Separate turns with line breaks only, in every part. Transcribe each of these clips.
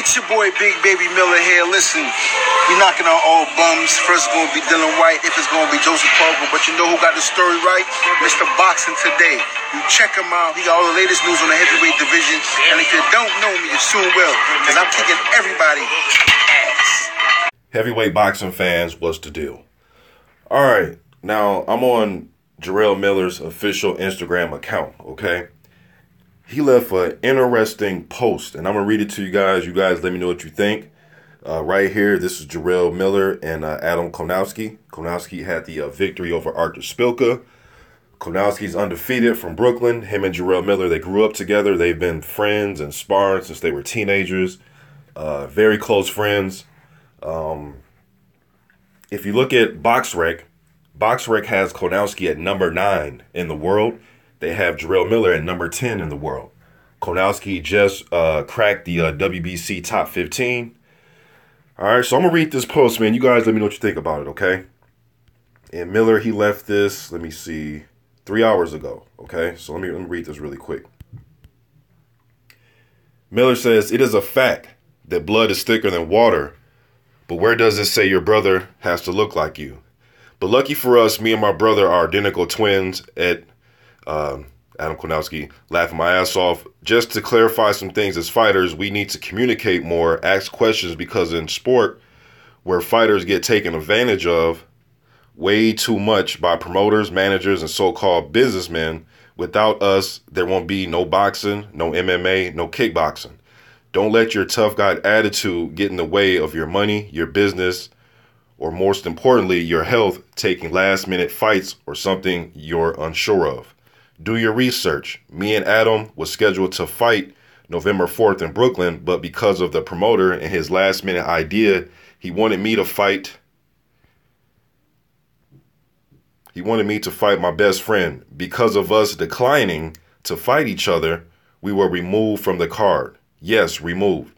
It's your boy Big Baby Miller here. Listen, we knocking on all bums. First it's gonna be Dylan White, if it's gonna be Joseph Pogba. But you know who got the story right? Mr. Boxing Today. You check him out. He got all the latest news on the heavyweight division. And if you don't know me, you soon will. Because I'm kicking everybody ass.
Heavyweight boxing fans, what's the deal? All right, now I'm on Jarrell Miller's official Instagram account, okay? He left an interesting post, and I'm going to read it to you guys. You guys let me know what you think. Right here, this is Jarrell Miller and Adam Kownacki. Kownacki had the victory over Arthur Spilka. Kownacki's undefeated from Brooklyn. Him and Jarrell Miller, they grew up together. They've been friends and sparring since they were teenagers. Very close friends. If you look at BoxRec has Kownacki at number 9 in the world. They have Jarrell Miller at number 10 in the world. Kownacki just cracked the WBC top 15. All right, so I'm going to read this post, man. You guys let me know what you think about it, okay? And Miller, he left this, let me see, 3 hours ago, okay? So let me read this really quick. Miller says, "It is a fact that blood is thicker than water, but where does it say your brother has to look like you? But lucky for us, me and my brother are identical twins at Adam Kownacki, laughing my ass off. Just to clarify some things as fighters, we need to communicate more, ask questions, because in sport where fighters get taken advantage of way too much by promoters, managers, and so-called businessmen, without us, there won't be no boxing, no MMA, no kickboxing. Don't let your tough guy attitude get in the way of your money, your business, or most importantly, your health, taking last-minute fights or something you're unsure of. Do your research. Me and Adam was scheduled to fight November 4th in Brooklyn, but because of the promoter and his last-minute idea, he wanted me to fight my best friend. Because of us declining to fight each other, we were removed from the card. Yes, removed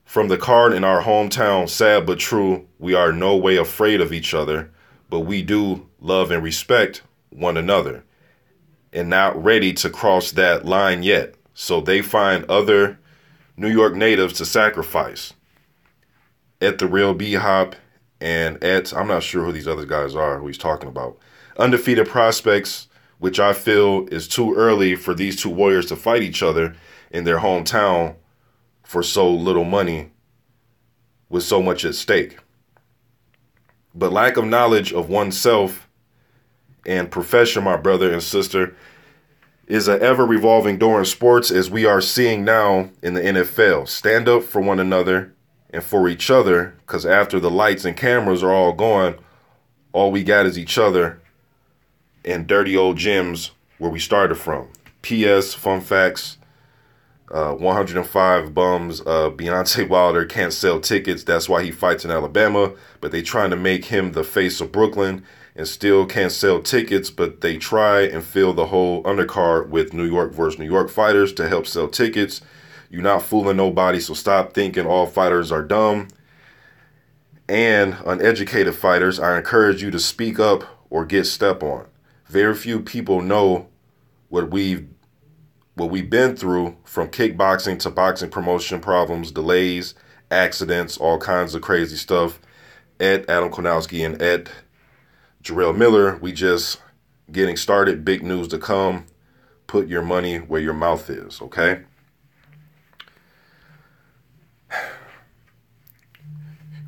from the card in our hometown. Sad but true, we are no way afraid of each other, but we do love and respect one another, and not ready to cross that line yet. So they find other New York natives to sacrifice. At the Real B-Hop and at, I'm not sure who these other guys are, who he's talking about. Undefeated prospects, which I feel is too early for these two warriors to fight each other in their hometown for so little money with so much at stake. But lack of knowledge of oneself and profession, my brother and sister, is an ever-revolving door in sports, as we are seeing now in the NFL. Stand up for one another and for each other, because after the lights and cameras are all gone, all we got is each other and dirty old gyms where we started from. P.S. Fun facts, 105 bums, Deontay Wilder can't sell tickets. That's why he fights in Alabama, but they trying to make him the face of Brooklyn and still can't sell tickets, but they try and fill the whole undercard with New York versus New York fighters to help sell tickets. You're not fooling nobody, so stop thinking all fighters are dumb and uneducated fighters. I encourage you to speak up or get stepped on. Very few people know what we've been through, from kickboxing to boxing promotion problems, delays, accidents, all kinds of crazy stuff. At Adam Kownacki and at Jarrell Miller, we just getting started. Big news to come. Put your money where your mouth is, okay?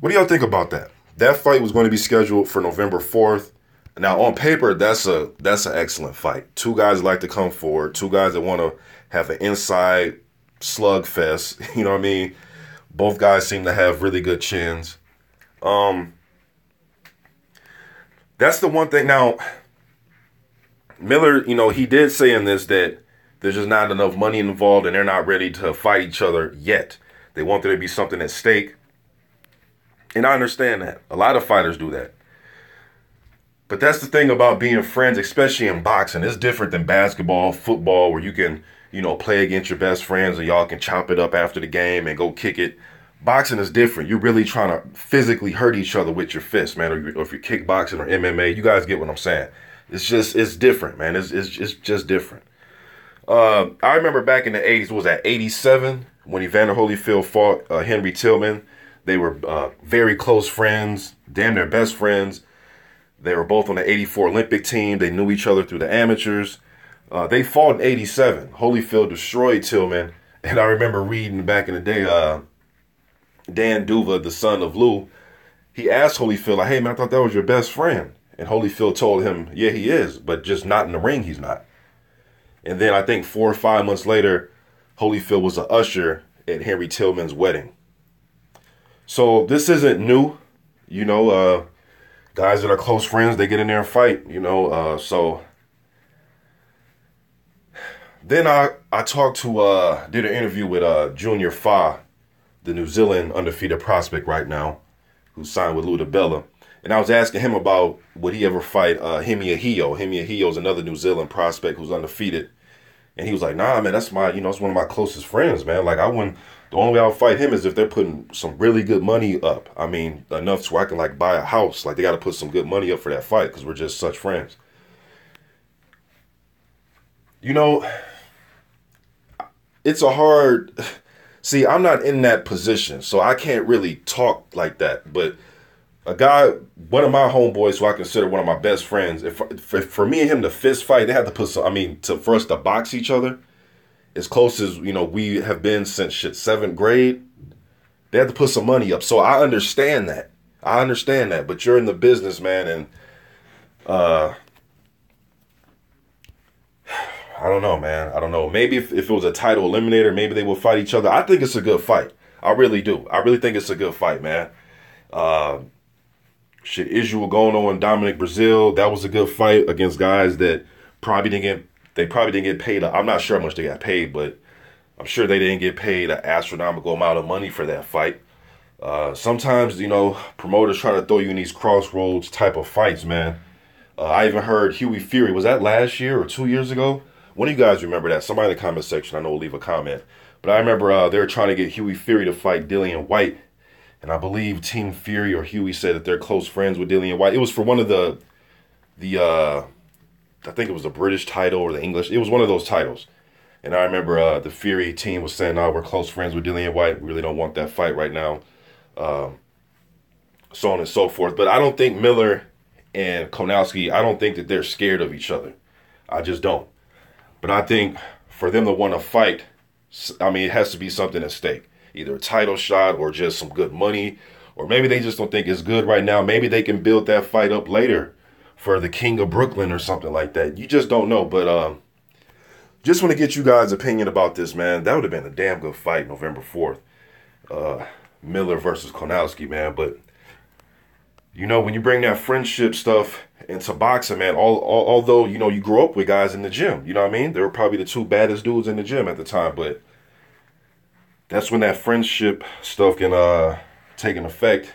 What do y'all think about that? That fight was going to be scheduled for November 4th. Now, on paper, that's an excellent fight. Two guys like to come forward. Two guys that want to have an inside slugfest. You know what I mean? Both guys seem to have really good chins. That's the one thing. Now, Miller, he did say in this that there's just not enough money involved and they're not ready to fight each other yet. They want there to be something at stake. And I understand that. A lot of fighters do that. But that's the thing about being friends, especially in boxing. It's different than basketball, football, where you can, play against your best friends and y'all can chop it up after the game and go kick it. Boxing is different. You're really trying to physically hurt each other with your fists, man. Or if you're kickboxing or MMA, you guys get what I'm saying. It's different, man. It's just different. I remember back in the 80s, what was that, 87? when Evander Holyfield fought Henry Tillman, they were very close friends, damn near best friends. They were both on the 84 Olympic team. They knew each other through the amateurs. They fought in 87. Holyfield destroyed Tillman. And I remember reading back in the day, Dan Duva, the son of Lou, he asked Holyfield, like, hey, man, I thought that was your best friend. And Holyfield told him, yeah, he is, but just not in the ring, he's not. And then I think 4 or 5 months later, Holyfield was an usher at Henry Tillman's wedding. So this isn't new. You know, guys that are close friends, they get in there and fight, you know. So then I talked to, did an interview with Junior Fa, the New Zealand undefeated prospect right now, who signed with Ludabella. And I was asking him about would he ever fight Hemi Ahio. Hemi Ahio is another New Zealand prospect who's undefeated. And he was like, nah, man, that's my, it's one of my closest friends, man. Like, I wouldn't, the only way I'll fight him is if they're putting some really good money up. I mean, enough to where I can, like, buy a house. Like, they got to put some good money up for that fight because we're just such friends. You know, it's a hard, see, I'm not in that position, so I can't really talk like that. But a guy, one of my homeboys who I consider one of my best friends, if for me and him to fist fight, they had to put some, for us to box each other, as close as, we have been since 7th grade, they had to put some money up. So I understand that. But you're in the business, man, and I don't know, man. I don't know. Maybe if it was a title eliminator, maybe they will fight each other. I think it's a good fight. I really do. I really think it's a good fight, man. Israel going on Dominic Brazil, that was a good fight against guys that probably didn't get paid. I'm not sure how much they got paid, but I'm sure they didn't get paid an astronomical amount of money for that fight. Sometimes, promoters try to throw you in these crossroads type of fights, man. I even heard Huey Fury, was that last year or 2 years ago? One of you guys remember that? Somebody in the comment section, I know, will leave a comment. But I remember they were trying to get Huey Fury to fight Dillian White. And I believe Team Fury or Huey said that they're close friends with Dillian White. It was for one of the I think it was the British title or the English. It was one of those titles. And I remember the Fury team was saying, no, we're close friends with Dillian White. We really don't want that fight right now. So on and so forth. But I don't think Miller and Kownacki, I don't think that they're scared of each other. I just don't. But I think for them to want to fight, it has to be something at stake. Either a title shot or just some good money. Or maybe they just don't think it's good right now. Maybe they can build that fight up later for the King of Brooklyn or something like that. You just don't know. But just want to get you guys' opinion about this, man. That would have been a damn good fight November 4th. Miller versus Kownacki, man. But, when you bring that friendship stuff into boxing, man, although, you grew up with guys in the gym. You know what I mean? They were probably the two baddest dudes in the gym at the time. But that's when that friendship stuff can take an effect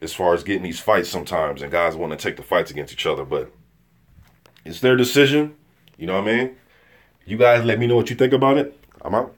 as far as getting these fights sometimes. And guys want to take the fights against each other. But it's their decision. You know what I mean? You guys let me know what you think about it. I'm out.